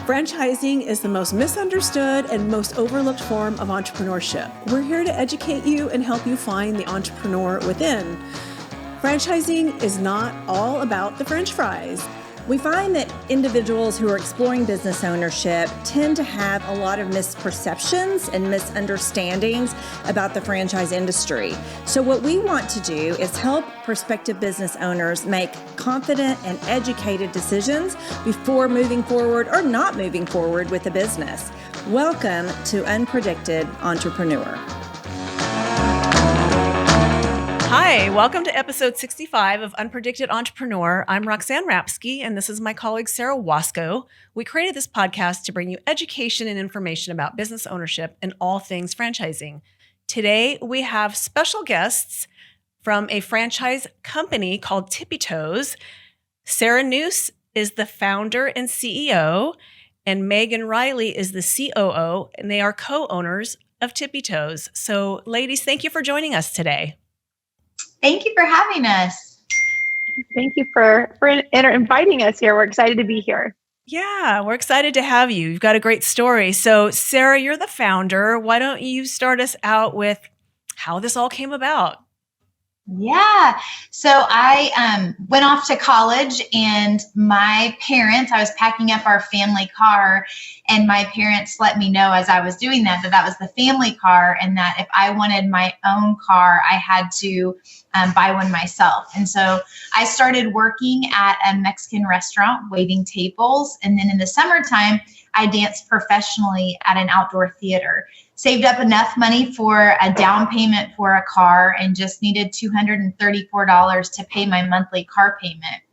Franchising is the most misunderstood and most overlooked form of entrepreneurship. We're here to educate you and help you find the entrepreneur within. Franchising is not all about the French fries. We find that individuals who are exploring business ownership tend to have a lot of misperceptions and misunderstandings about the franchise industry. So what we want to do is help prospective business owners make confident and educated decisions before moving forward or not moving forward with a business. Welcome to Unpredicted Entrepreneur. Hi, welcome to episode 65 of Unpredicted Entrepreneur. I'm Roxanne Rapsky, and this is my colleague Sarah Wasco. We created this podcast to bring you education and information about business ownership and all things franchising. Today, we have special guests from a franchise company called Tippi Toes. Sarah Noose is the founder and CEO, and Megan Riley is the COO, and they are co-owners of Tippi Toes. So, ladies, thank you for joining us today. Thank you for having us. Thank you for inviting us here. We're excited to be here. Yeah, we're excited to have you. You've got a great story. So, Sarah, you're the founder. Why don't you start us out with how this all came about? Yeah. So I went off to college, and my parents, I was packing up our family car, and my parents let me know as I was doing that was the family car, and that if I wanted my own car, I had to buy one myself. And so I started working at a Mexican restaurant, waiting tables. And then in the summertime, I danced professionally at an outdoor theater. Saved up enough money for a down payment for a car and just needed $234 to pay my monthly car payment.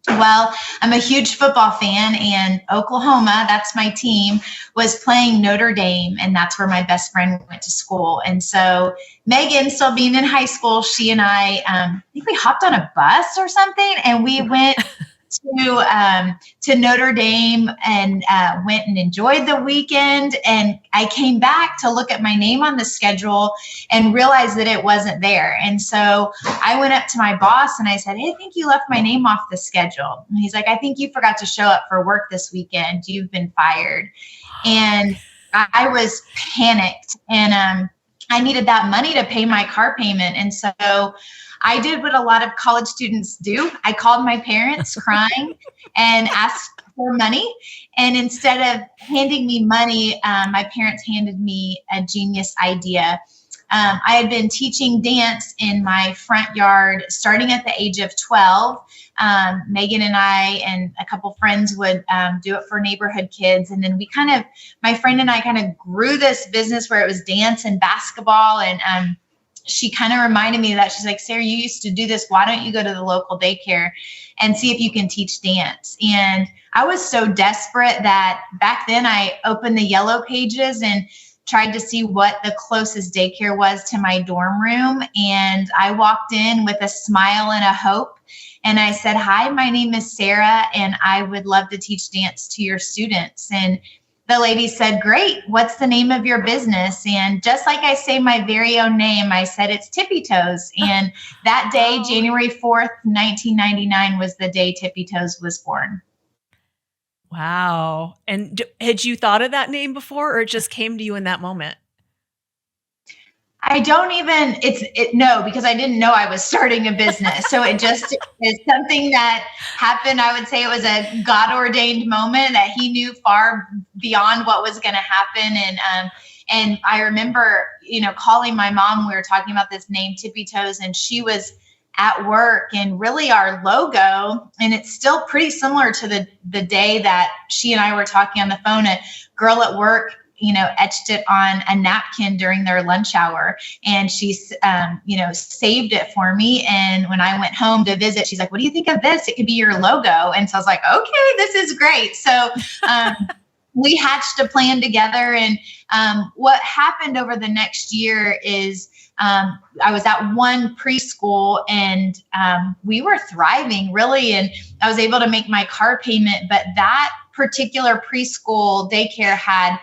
Well, I'm a huge football fan, and Oklahoma, that's my team, was playing Notre Dame, and that's where my best friend went to school. And so Megan, still being in high school, she and I think we hopped on a bus or something, and we went to Notre Dame and went and enjoyed the weekend. And I came back to look at my name on the schedule and realized that it wasn't there. And so I went up to my boss and I said, "Hey, I think you left my name off the schedule." And he's like, "I think you forgot to show up for work this weekend. You've been fired." And I was panicked, and I needed that money to pay my car payment. And so I did what a lot of college students do. I called my parents crying and asked for money. And instead of handing me money, my parents handed me a genius idea. I had been teaching dance in my front yard starting at the age of 12. Megan and I and a couple friends would do it for neighborhood kids. And then my friend and I kind of grew this business where it was dance and basketball. And she kind of reminded me of that. She's like, "Sarah, you used to do this. Why don't you go to the local daycare and see if you can teach dance?" And I was so desperate that back then I opened the yellow pages and tried to see what the closest daycare was to my dorm room. And I walked in with a smile and a hope. And I said, "Hi, my name is Sarah, and I would love to teach dance to your students." And the lady said, "Great. What's the name of your business?" And just like I say my very own name, I said, "It's Tippi Toes." And that day, January 4th, 1999 was the day Tippi Toes was born. Wow. And had you thought of that name before, or it just came to you in that moment? I don't even, no, because I didn't know I was starting a business. So it just is something that happened. I would say it was a God ordained moment that he knew far beyond what was going to happen. And I remember, calling my mom, we were talking about this name Tippi Toes, and she was at work, and really our logo, and it's still pretty similar to the day that she and I were talking on the phone. A girl at work etched it on a napkin during their lunch hour, and she, saved it for me. And when I went home to visit, she's like, "What do you think of this? It could be your logo." And so I was like, "Okay, this is great." So, we hatched a plan together. And, what happened over the next year is, I was at one preschool, and, we were thriving really. And I was able to make my car payment, but that particular preschool daycare had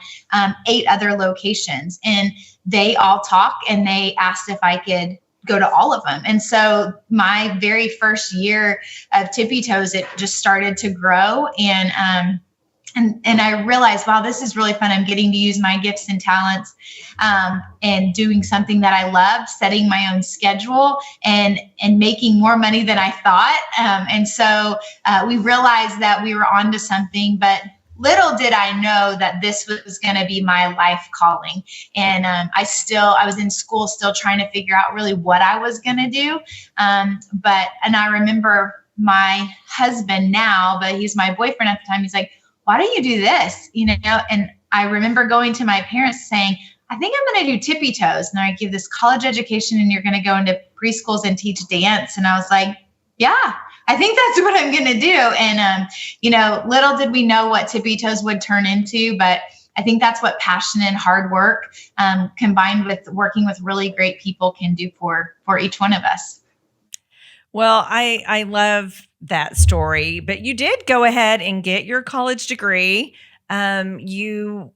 8 other locations, and they all talk, and they asked if I could go to all of them. And so my very first year of Tippi Toes, it just started to grow. And And I realized, wow, this is really fun. I'm getting to use my gifts and talents and doing something that I loved, setting my own schedule and making more money than I thought. And so we realized that we were onto something, but little did I know that this was going to be my life calling. And I was in school still trying to figure out really what I was going to do. And I remember my husband now, but he's my boyfriend at the time. He's like, why don't you do this? And I remember going to my parents saying, I think I'm going to do Tippi Toes. And I give this college education and you're going to go into preschools and teach dance. And I was like, yeah, I think that's what I'm going to do. And, little did we know what Tippi Toes would turn into, but I think that's what passion and hard work combined with working with really great people can do for each one of us. Well, I love that story, but you did go ahead and get your college degree. You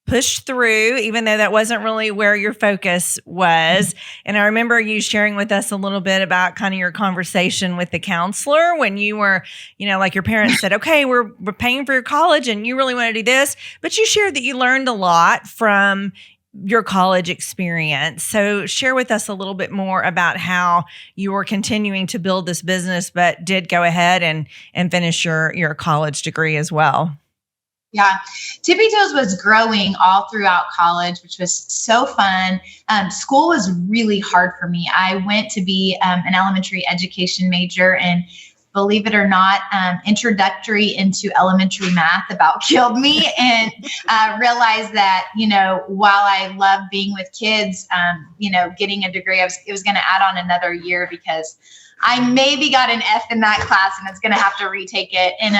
pushed through, even though that wasn't really where your focus was. And I remember you sharing with us a little bit about kind of your conversation with the counselor when you were, like your parents said, okay, we're paying for your college and you really want to do this. But you shared that you learned a lot from your college experience. So share with us a little bit more about how you were continuing to build this business, but did go ahead and finish your college degree as well. Yeah, Tippi Toes was growing all throughout college, which was so fun. School was really hard for me. I went to be an elementary education major, and believe it or not, introductory into elementary math about killed me, and realized that, while I love being with kids, getting a degree, it was going to add on another year because I maybe got an F in that class and was going to have to retake it. And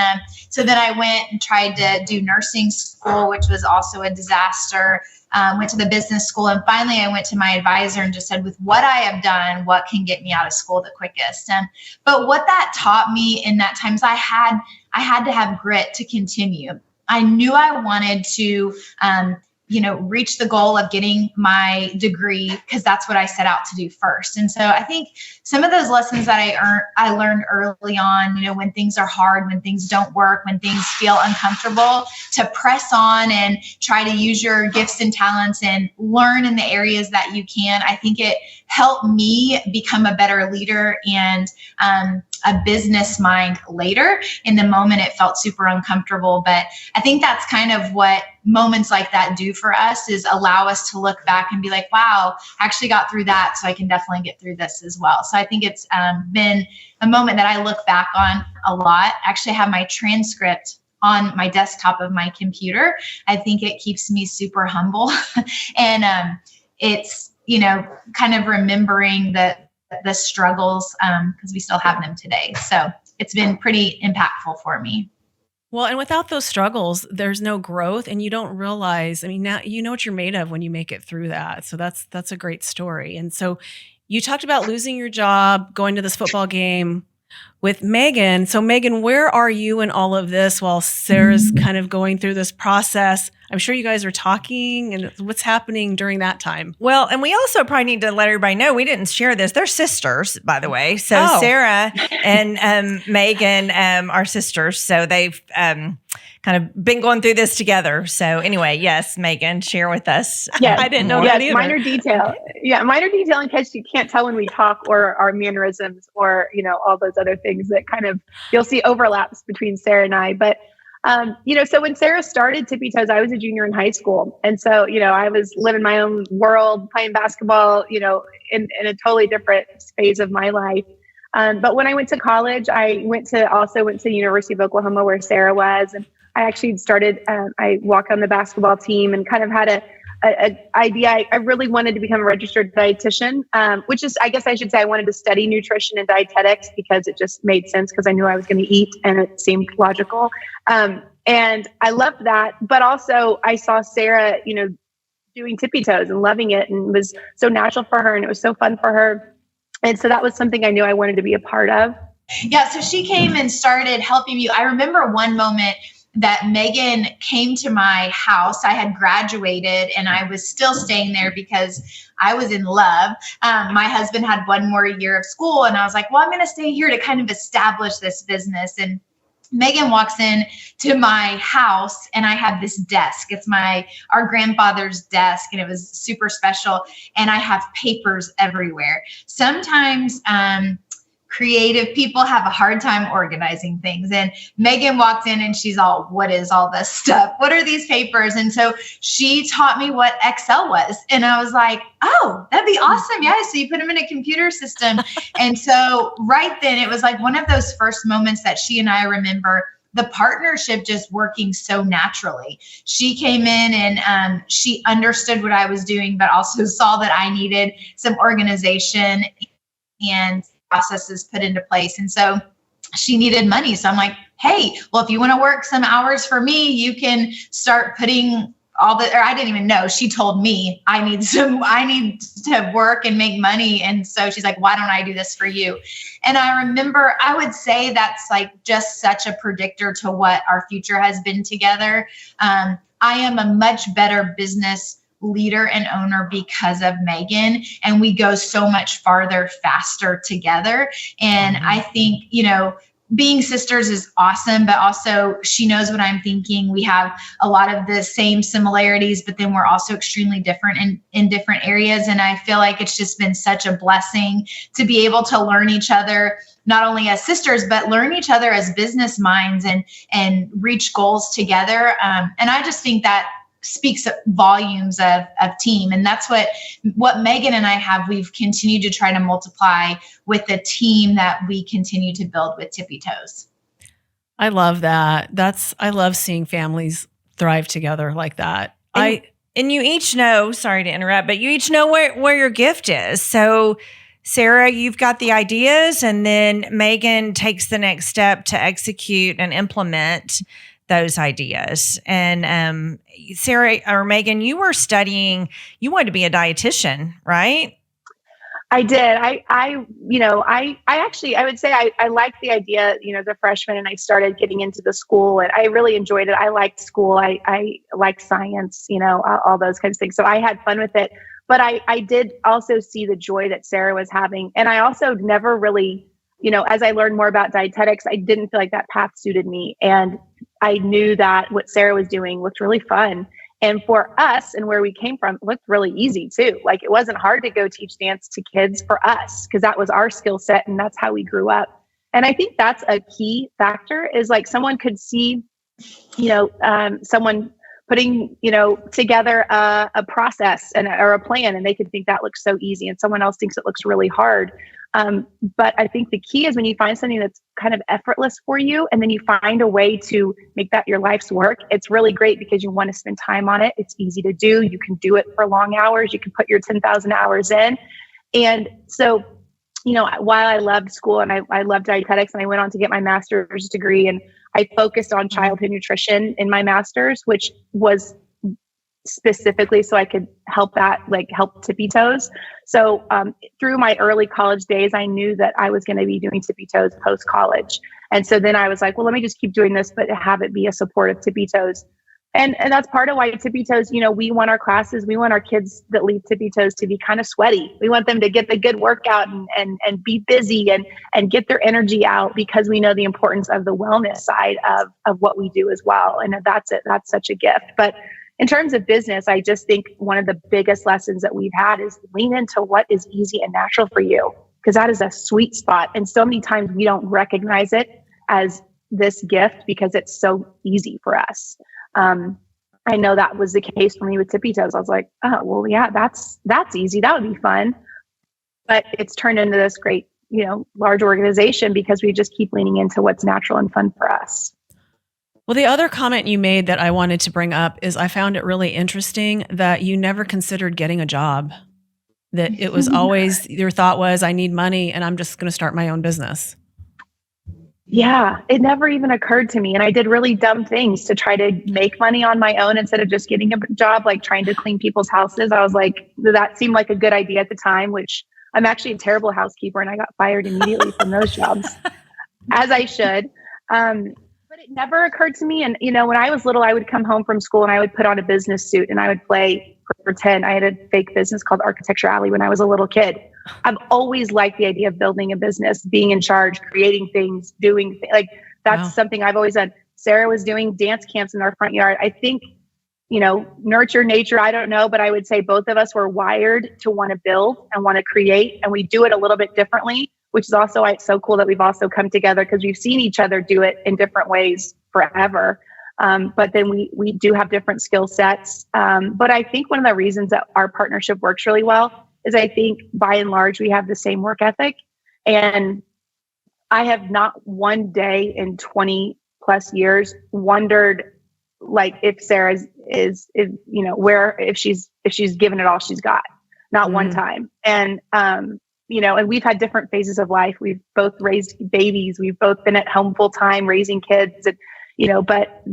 so then I went and tried to do nursing school, which was also a disaster. Went to the business school. And finally, I went to my advisor and just said, with what I have done, what can get me out of school the quickest? But what that taught me in that time is I had to have grit to continue. I knew I wanted to reach the goal of getting my degree because that's what I set out to do first. And so I think some of those lessons that I learned early on, when things are hard, when things don't work, when things feel uncomfortable, to press on and try to use your gifts and talents and learn in the areas that you can. I think it helped me become a better leader and a business mind later. In the moment, it felt super uncomfortable, but I think that's kind of what moments like that do for us, is allow us to look back and be like, wow, I actually got through that, so I can definitely get through this as well. So I think it's been a moment that I look back on a lot. I actually have my transcript on my desktop of my computer. I think it keeps me super humble. And it's, kind of remembering the struggles because we still have them today. So it's been pretty impactful for me. Well, and without those struggles, there's no growth, and you don't realize, now you know what you're made of when you make it through that. So that's a great story. And so you talked about losing your job, going to this football game with Megan. So Megan, where are you in all of this while Sarah's kind of going through this process? I'm sure you guys are talking, and what's happening during that time? Well, and we also probably need to let everybody know, we didn't share this. They're sisters, by the way. So Sarah and Megan are sisters. So they've kind of been going through this together. So anyway, yes, Megan, share with us. Yeah, I didn't know that either. Minor detail. Yeah, minor detail in case you can't tell when we talk, or our mannerisms, or all those other things that kind of you'll see overlaps between Sarah and I. But so when Sarah started Tippi Toes, I was a junior in high school. And so, I was living my own world, playing basketball, in a totally different phase of my life. But when I went to college, I went to the University of Oklahoma where Sarah was. And I actually started, I walked on the basketball team and kind of had a idea. I really wanted to become a registered dietitian, which is, I guess I should say, I wanted to study nutrition and dietetics because it just made sense because I knew I was going to eat and it seemed logical. And I loved that. But also I saw Sarah, doing Tippi Toes and loving it, and it was so natural for her and it was so fun for her. And so that was something I knew I wanted to be a part of. Yeah. So she came and started helping you. I remember one moment that Megan came to my house. I had graduated and I was still staying there because I was in love. My husband had one more year of school and I was like, well, I'm going to stay here to kind of establish this business. And Megan walks in to my house and I have this desk. It's our grandfather's desk, and it was super special. And I have papers everywhere. Sometimes, creative people have a hard time organizing things. And Megan walked in and she's all, what is all this stuff? What are these papers? And so she taught me what Excel was. And I was like, oh, that'd be awesome. Yeah. So you put them in a computer system. And so right then it was like one of those first moments that she and I remember the partnership just working so naturally. She came in and she understood what I was doing, but also saw that I needed some organization and processes put into place. And so she needed money. So I'm like, hey, well, if you want to work some hours for me, you can start putting or I didn't even know. She told me I need to work and make money. And so she's like, why don't I do this for you? And I remember, I would say that's like just such a predictor to what our future has been together. I am a much better business leader and owner because of Megan, and we go so much farther faster together. And I think, being sisters is awesome, but also she knows what I'm thinking. We have a lot of the same similarities, but then we're also extremely different in different areas. And I feel like it's just been such a blessing to be able to learn each other, not only as sisters, but learn each other as business minds and reach goals together. And I just think that speaks volumes of team. And that's what Megan and I have. We've continued to try to multiply with the team that we continue to build with Tippi Toes. I love that. I love seeing families thrive together like that. And you each know, sorry to interrupt, but you each know where your gift is. So Sarah, you've got the ideas, and then Megan takes the next step to execute and implement those ideas. And Sarah or Megan, you were studying, you wanted to be a dietitian, right? I did. I actually, I would say I liked the idea, as a freshman, and I started getting into the school, and I really enjoyed it. I liked school. I liked science, all those kinds of things. So I had fun with it, but I did also see the joy that Sarah was having. And I also never really, as I learned more about dietetics, I didn't feel like that path suited me. And I knew that what Sarah was doing looked really fun. And for us and where we came from, it looked really easy too. Like it wasn't hard to go teach dance to kids for us because that was our skill set and that's how we grew up. And I think that's a key factor is like someone could see, someone putting, together a process or a plan, and they could think that looks so easy and someone else thinks it looks really hard. But I think the key is when you find something that's kind of effortless for you, and then you find a way to make that your life's work, it's really great because you want to spend time on it. It's easy to do. You can do it for long hours. You can put your 10,000 hours in. And so, while I loved school and I loved dietetics, and I went on to get my master's degree, and I focused on childhood nutrition in my master's, which was specifically so I could help Tippi Toes. So through my early college days, I knew that I was going to be doing Tippi Toes post-college. And so then I was like, well, let me just keep doing this, but have it be a support of Tippi Toes. And that's part of why Tippi Toes, we want our classes, we want our kids that leave Tippi Toes to be kind of sweaty. We want them to get the good workout and be busy and get their energy out, because we know the importance of the wellness side of what we do as well. And that's such a gift. But in terms of business, I just think one of the biggest lessons that we've had is lean into what is easy and natural for you, because that is a sweet spot. And so many times we don't recognize it as this gift because it's so easy for us. I know that was the case for me with Tippi Toes. I was like, oh, well, yeah, that's easy. That would be fun. But it's turned into this great, large organization because we just keep leaning into what's natural and fun for us. Well, the other comment you made that I wanted to bring up is I found it really interesting that you never considered getting a job, that it was always your thought was, I need money and I'm just going to start my own business. Yeah, it never even occurred to me. And I did really dumb things to try to make money on my own instead of just getting a job, like trying to clean people's houses. I was like, that seemed like a good idea at the time, which I'm actually a terrible housekeeper and I got fired immediately from those jobs, as I should. But it never occurred to me. And, when I was little, I would come home from school and I would put on a business suit and I would pretend. I had a fake business called Architecture Alley when I was a little kid. I've always liked the idea of building a business, being in charge, creating things, doing things. Like That's something I've always done. Sarah was doing dance camps in our front yard. I think, nurture, nature, I don't know, but I would say both of us were wired to want to build and want to create, and we do it a little bit differently, which is also why it's so cool that we've also come together, because we've seen each other do it in different ways forever. But then we do have different skill sets. But I think one of the reasons that our partnership works really well is I think by and large, we have the same work ethic. And I have not one day in 20 plus years wondered like if Sarah is where, if she's given it all she's got, not one time. And, and we've had different phases of life. We've both raised babies. We've both been at home full time raising kids, and, but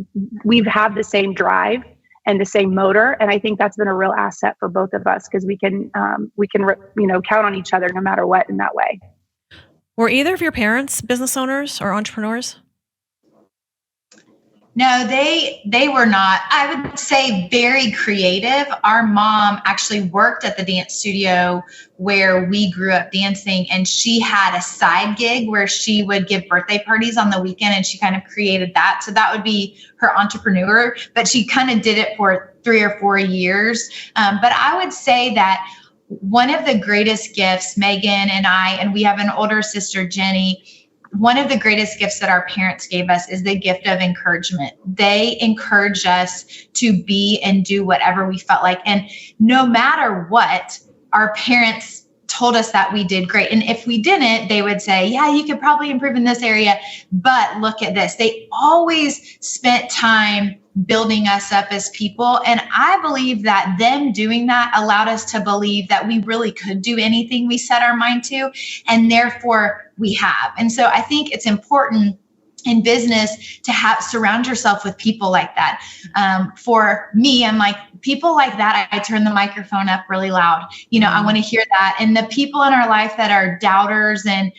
we've had the same drive and the same motor. And I think that's been a real asset for both of us, because we can count on each other no matter what in that way. Were either of your parents business owners or entrepreneurs? No, they were not. I would say very creative. Our mom actually worked at the dance studio where we grew up dancing, and she had a side gig where she would give birthday parties on the weekend, and she kind of created that. So that would be her entrepreneur, but she kind of did it for 3 or 4 years. But I would say that one of the greatest gifts, Megan and I, and we have an older sister, Jenny, one of the greatest gifts that our parents gave us is the gift of encouragement. They encouraged us to be and do whatever we felt like. And no matter what, our parents told us that we did great. And if we didn't, they would say, yeah, you could probably improve in this area, but look at this. They always spent time building us up as people. And I believe that them doing that allowed us to believe that we really could do anything we set our mind to, and therefore we have. And so I think it's important in business to surround yourself with people like that. For me, I'm like, people like that, I turn the microphone up really loud. I want to hear that. And the people in our life that are doubters, and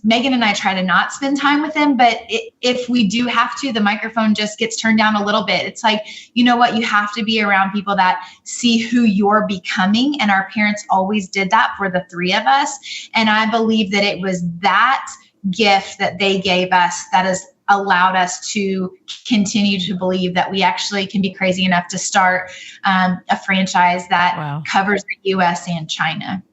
Megan and I try to not spend time with them, but if we do have to, the microphone just gets turned down a little bit. It's like, you know what? You have to be around people that see who you're becoming. And our parents always did that for the 3 of us. And I believe that it was that gift that they gave us that has allowed us to continue to believe that we actually can be crazy enough to start a franchise that covers the U.S. and China.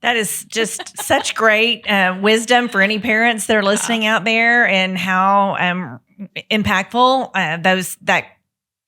That is just such great wisdom for any parents that are listening out there, and how impactful that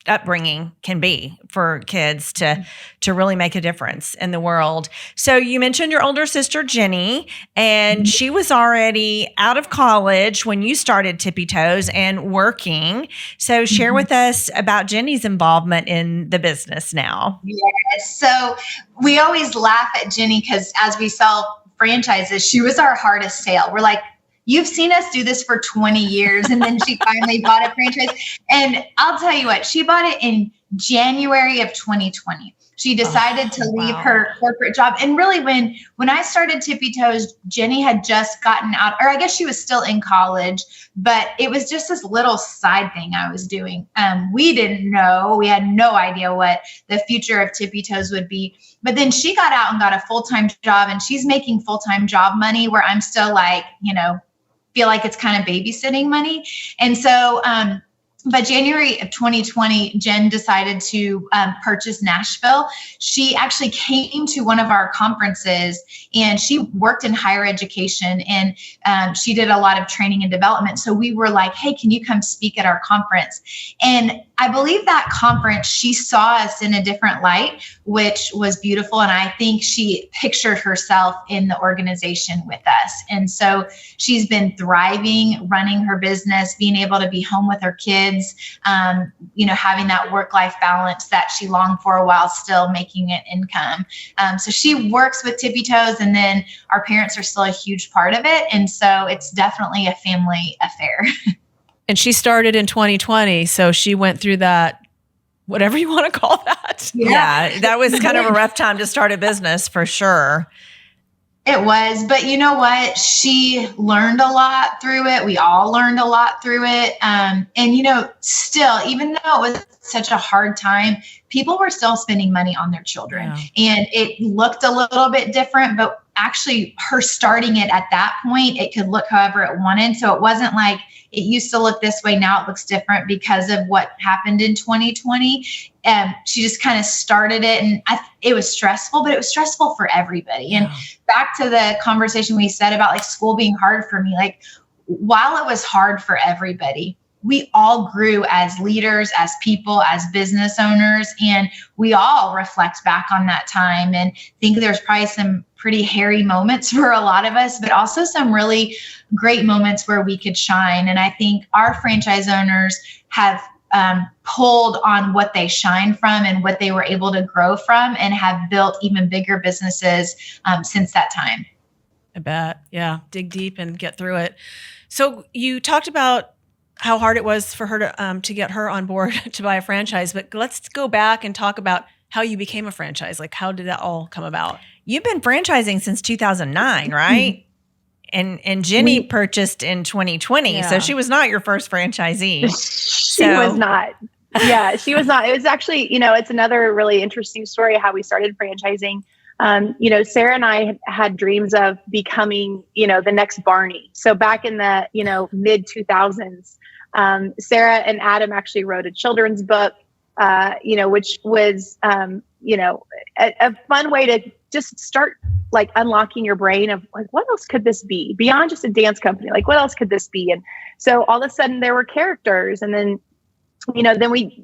upbringing can be for kids to really make a difference in the world. So you mentioned your older sister, Jenny, and she was already out of college when you started Tippi Toes and working. So share with us about Jenny's involvement in the business now. Yes. So we always laugh at Jenny because as we sell franchises, she was our hardest sale. We're like, you've seen us do this for 20 years. And then she finally bought a franchise. And I'll tell you what, she bought it in January of 2020. She decided to leave her corporate job. And really when I started Tippi Toes, Jenny had just gotten out, or I guess she was still in college, but it was just this little side thing I was doing. We didn't know, we had no idea what the future of Tippi Toes would be. But then she got out and got a full-time job, and she's making full-time job money where I'm still like, feel like it's kind of babysitting money. And so, by January of 2020, Jen decided to purchase Nashville. She actually came to one of our conferences, and she worked in higher education, and she did a lot of training and development. So we were like, hey, can you come speak at our conference? And I believe that conference, she saw us in a different light, which was beautiful. And I think she pictured herself in the organization with us. And so she's been thriving, running her business, being able to be home with her kids, having that work-life balance that she longed for while still making an income. So she works with Tippi Toes, and then our parents are still a huge part of it. And so it's definitely a family affair. And she started in 2020, so she went through that, whatever you want to call that. Yeah, that was kind of a rough time to start a business for sure. It was, but you know what? She learned a lot through it. We all learned a lot through it. And still, even though it was such a hard time, people were still spending money on their children. Yeah. And it looked a little bit different, but actually her starting it at that point. It could look however it wanted. So it wasn't like it used to look this way. Now it looks different because of what happened in 2020. She just kind of started it, and it was stressful, but it was stressful for everybody. And back to the conversation we said about like school being hard for me, like while it was hard for everybody, we all grew as leaders, as people, as business owners, and we all reflect back on that time and think there's probably some pretty hairy moments for a lot of us, but also some really great moments where we could shine. And I think our franchise owners have pulled on what they shine from and what they were able to grow from, and have built even bigger businesses since that time. I bet. Yeah. Dig deep and get through it. So you talked about how hard it was for her to get her on board to buy a franchise, but let's go back and talk about how you became a franchise. Like, how did that all come about? You've been franchising since 2009, right? And Jenny purchased in 2020. So she was not your first franchisee. She was not. Yeah, she was not. It was actually, it's another really interesting story how we started franchising. Sarah and I had dreams of becoming, the next Barney. So back in the, mid 2000s, Sarah and Adam actually wrote a children's book, which was, a fun way to just start like unlocking your brain of like, what else could this be beyond just a dance company? Like, what else could this be? And so all of a sudden there were characters, and then, then we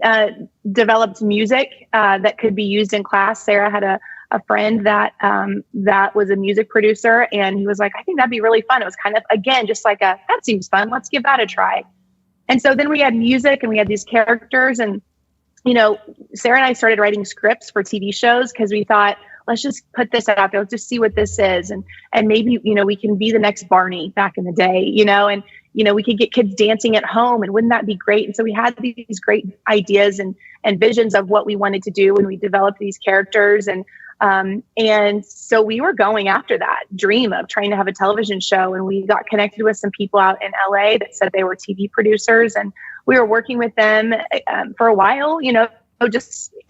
developed music that could be used in class. Sarah had a friend that was a music producer, and he was like, I think that'd be really fun. It was kind of, again, just like that seems fun. Let's give that a try. And so then we had music and we had these characters, and, Sarah and I started writing scripts for TV shows because we thought, let's just put this out there. Let's just see what this is. And maybe, we can be the next Barney back in the day, and, we could get kids dancing at home, and wouldn't that be great? And so we had these great ideas and visions of what we wanted to do when we developed these characters. And so we were going after that dream of trying to have a television show. And we got connected with some people out in LA that said they were TV producers, and we were working with them for a while,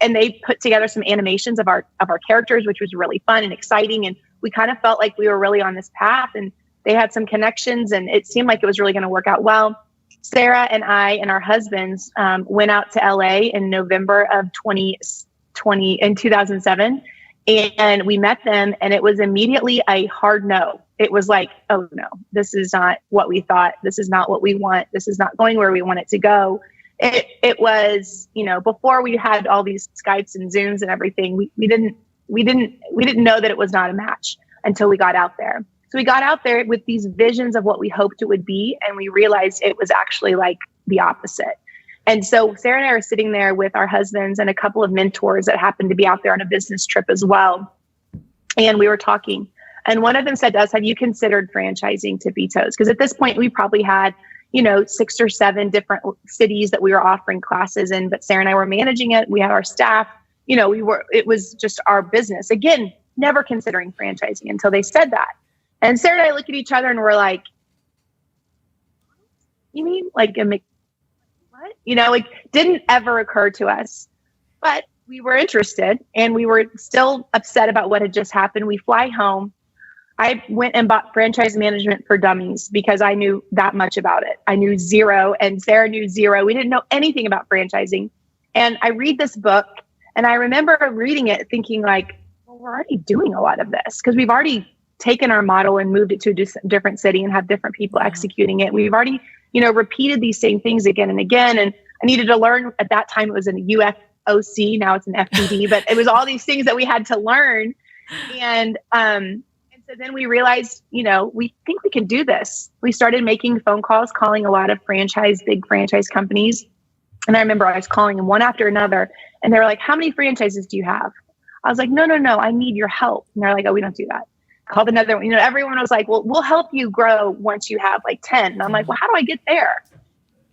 and they put together some animations of our characters, which was really fun and exciting. And we kind of felt like we were really on this path, and they had some connections, and it seemed like it was really going to work out well. Sarah and I and our husbands went out to LA in November of 2007. And we met them, and it was immediately a hard no. It was like, oh no, this is not what we thought. This is not what we want. This is not going where we want it to go. It was, before we had all these Skypes and Zooms and everything, we didn't know that it was not a match until we got out there. So we got out there with these visions of what we hoped it would be, and we realized it was actually like the opposite. And so Sarah and I are sitting there with our husbands and a couple of mentors that happened to be out there on a business trip as well. And we were talking, and one of them said to us, have you considered franchising Tippi Toes? Because at this point we probably had, 6 or 7 different cities that we were offering classes in, but Sarah and I were managing it. We had our staff, it was just our business. Again, never considering franchising until they said that. And Sarah and I look at each other and we're like, you mean like what? Didn't ever occur to us, but we were interested, and we were still upset about what had just happened. We fly home. I went and bought Franchise Management for Dummies because I knew that much about it. I knew zero, and Sarah knew zero. We didn't know anything about franchising. And I read this book, and I remember reading it thinking like, well, we're already doing a lot of this because we've already taken our model and moved it to a different city and have different people executing it. We've already, repeated these same things again and again. And I needed to learn. At that time, it was an UFOC. Now it's an FPD, but it was all these things that we had to learn. And so then we realized, we think we can do this. We started making phone calls, calling a lot of big franchise companies. And I remember I was calling them one after another, and they were like, how many franchises do you have? I was like, no, I need your help. And they're like, oh, we don't do that. Called another one. Everyone was like, well, we'll help you grow once you have like 10. And I'm like, well, how do I get there?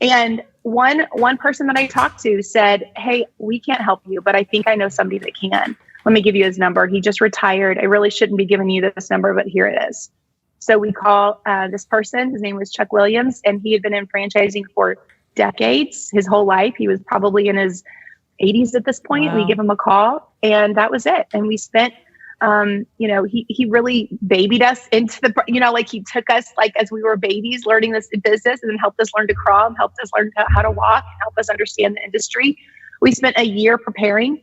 And one person that I talked to said, hey, we can't help you, but I think I know somebody that can. Let me give you his number. He just retired. I really shouldn't be giving you this number, but here it is. So we call this person. His name was Chuck Williams, and he had been in franchising for decades, his whole life. He was probably in his 80s at this point. Wow. We give him a call, and that was it. And we spent He really babied us into the, like he took us like as we were babies learning this business, and then helped us learn to crawl, and helped us learn how to walk, and helped us understand the industry. We spent a year preparing,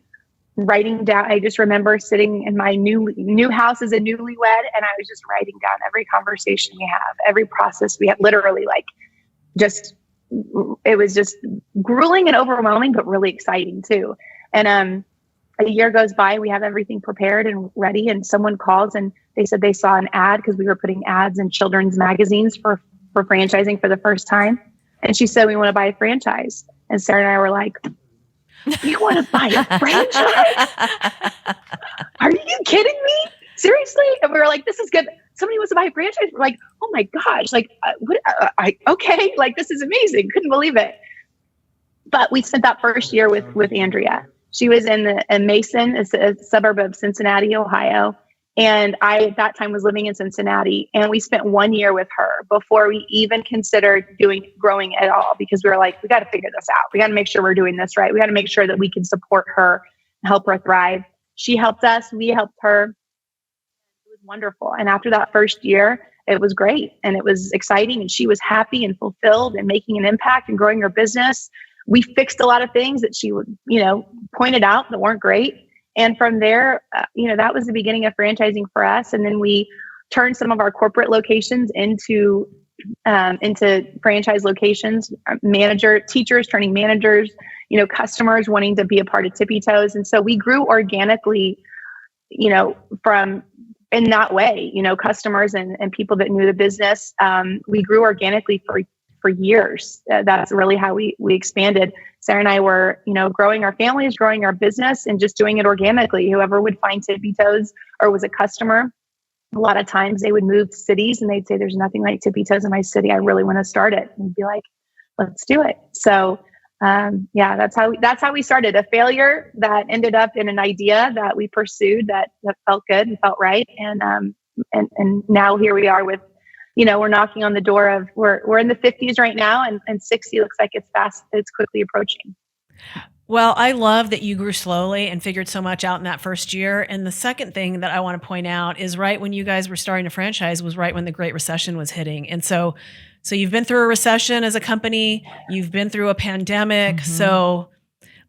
writing down. I just remember sitting in my new house as a newlywed, and I was just writing down every conversation we have, every process we have, literally it was just grueling and overwhelming, but really exciting too. And a year goes by, we have everything prepared and ready, and someone calls and they said they saw an ad, because we were putting ads in children's magazines for franchising for the first time. And she said, we want to buy a franchise. And Sarah and I were like, you want to buy a franchise? Are you kidding me? Seriously? And we were like, this is good. Somebody wants to buy a franchise. We're like, oh my gosh, like, okay, like, this is amazing. Couldn't believe it. But we spent that first year with Andrea. She was in Mason, it's a suburb of Cincinnati, Ohio. And I, at that time, was living in Cincinnati. And we spent 1 year with her before we even considered growing at all, because we were like, we got to figure this out. We got to make sure we're doing this right. We got to make sure that we can support her and help her thrive. She helped us. We helped her. It was wonderful. And after that first year, it was great. And it was exciting. And she was happy and fulfilled and making an impact and growing her business. We fixed a lot of things that she would, pointed out that weren't great. And from there, that was the beginning of franchising for us. And then we turned some of our corporate locations into franchise locations, teachers turning managers, customers wanting to be a part of Tippi Toes. And so we grew organically, from in that way, customers and people that knew the business. We grew organically for years. That's really how we expanded. Sarah and I were, growing our families, growing our business, and just doing it organically. Whoever would find Tippi Toes or was a customer, a lot of times they would move cities and they'd say, there's nothing like Tippi Toes in my city. I really want to start it. And we'd be like, let's do it. So, that's how we started. A failure that ended up in an idea that we pursued that felt good and felt right. And now here we are with, we're knocking on the door of, we're in the 50s right now, and 60 looks like it's quickly approaching. Well, I love that you grew slowly and figured so much out in that first year. And the second thing that I want to point out is right when you guys were starting to franchise was right when the Great Recession was hitting. And so you've been through a recession as a company, you've been through a pandemic, Mm-hmm. So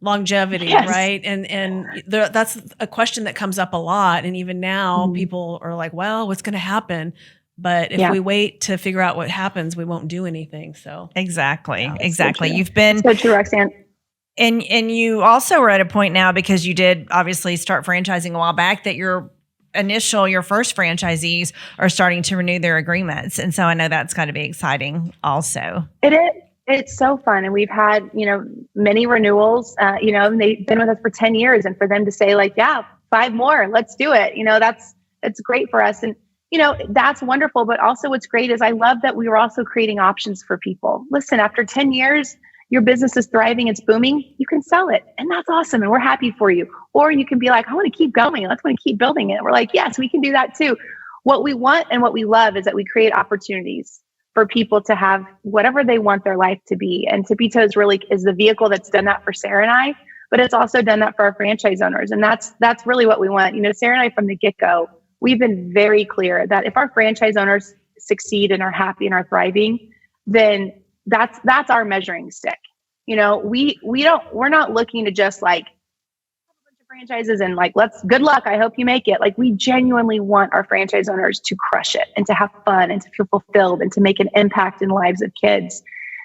longevity, Yes. right? And that's a question that comes up a lot. And even now people are like, well, what's going to happen? But if we wait to figure out what happens, we won't do anything. So Exactly. Yeah, Exactly. So You've been so true, Roxanne. And you also are at a point now, because you did obviously start franchising a while back, that your first franchisees are starting to renew their agreements. And so I know that's got to be exciting also. It is. It's so fun. And we've had, many renewals, and they've been with us for 10 years. And for them to say like, yeah, 5 more, let's do it. It's great for us. And, that's wonderful. But also what's great is I love that we were also creating options for people. Listen, after 10 years, your business is thriving, it's booming, you can sell it. And that's awesome. And we're happy for you. Or you can be like, I want to keep going. Let's want to keep building it. And we're like, yes, we can do that too. What we want and what we love is that we create opportunities for people to have whatever they want their life to be. And Tippi Toes really is the vehicle that's done that for Sarah and I, but it's also done that for our franchise owners. And that's really what we want. Sarah and I, from the get-go, we've been very clear that if our franchise owners succeed and are happy and are thriving, then that's our measuring stick. We're not looking to just like have a bunch of franchises and like, good luck. I hope you make it. Like, we genuinely want our franchise owners to crush it and to have fun and to feel fulfilled and to make an impact in the lives of kids.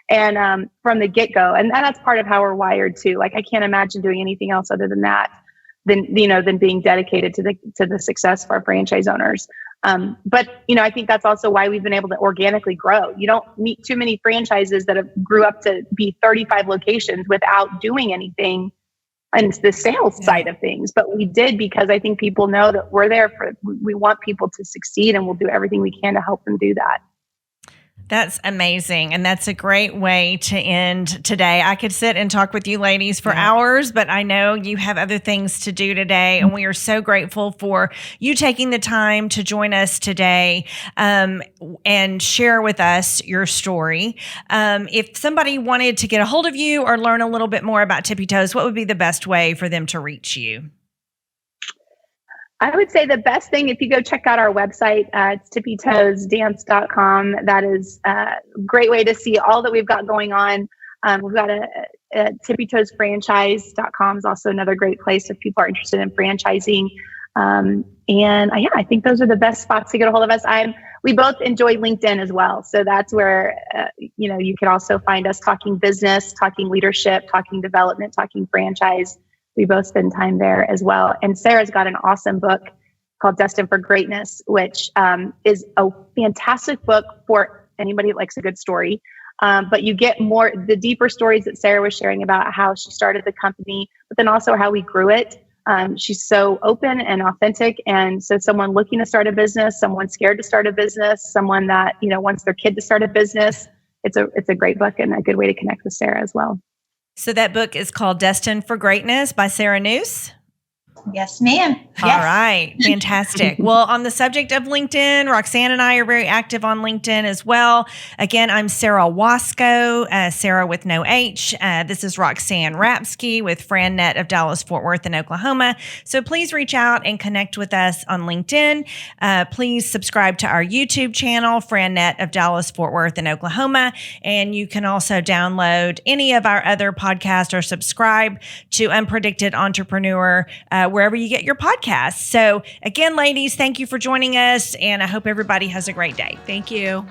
And from the get-go, and that's part of how we're wired too. Like, I can't imagine doing anything else other than that, than being dedicated to the success of our franchise owners. But I think that's also why we've been able to organically grow. You don't meet too many franchises that have grew up to be 35 locations without doing anything on the sales side of things. But we did, because I think people know that we're there we want people to succeed, and we'll do everything we can to help them do that. That's amazing. And that's a great way to end today. I could sit and talk with you ladies for hours, but I know you have other things to do today. And we are so grateful for you taking the time to join us today and share with us your story. If somebody wanted to get a hold of you or learn a little bit more about Tippi Toes, what would be the best way for them to reach you? I would say the best thing, if you go check out our website, it's tippitoesdance.com. That is a great way to see all that we've got going on. We've got a tippitoesfranchise.com is also another great place if people are interested in franchising. I think those are the best spots to get a hold of us. We both enjoy LinkedIn as well. So that's where, you can also find us talking business, talking leadership, talking development, talking franchise. We both spend time there as well. And Sarah's got an awesome book called Destined for Greatness, which is a fantastic book for anybody that likes a good story. But you get the deeper stories that Sarah was sharing about how she started the company, but then also how we grew it. She's so open and authentic. And so someone looking to start a business, someone scared to start a business, someone that, wants their kid to start a business, it's a great book and a good way to connect with Sarah as well. So that book is called Destined for Greatness by Sarah Noose. Yes, ma'am. Yes. All right. Fantastic. Well, on the subject of LinkedIn, Roxanne and I are very active on LinkedIn as well. Again, I'm Sarah Wasco, Sarah with no H. This is Roxanne Rapsky with FranNet of Dallas, Fort Worth, and Oklahoma. So please reach out and connect with us on LinkedIn. Please subscribe to our YouTube channel, FranNet of Dallas, Fort Worth, and Oklahoma. And you can also download any of our other podcasts or subscribe to Unpredicted Entrepreneur wherever you get your podcasts. So again, ladies, thank you for joining us, and I hope everybody has a great day. Thank you.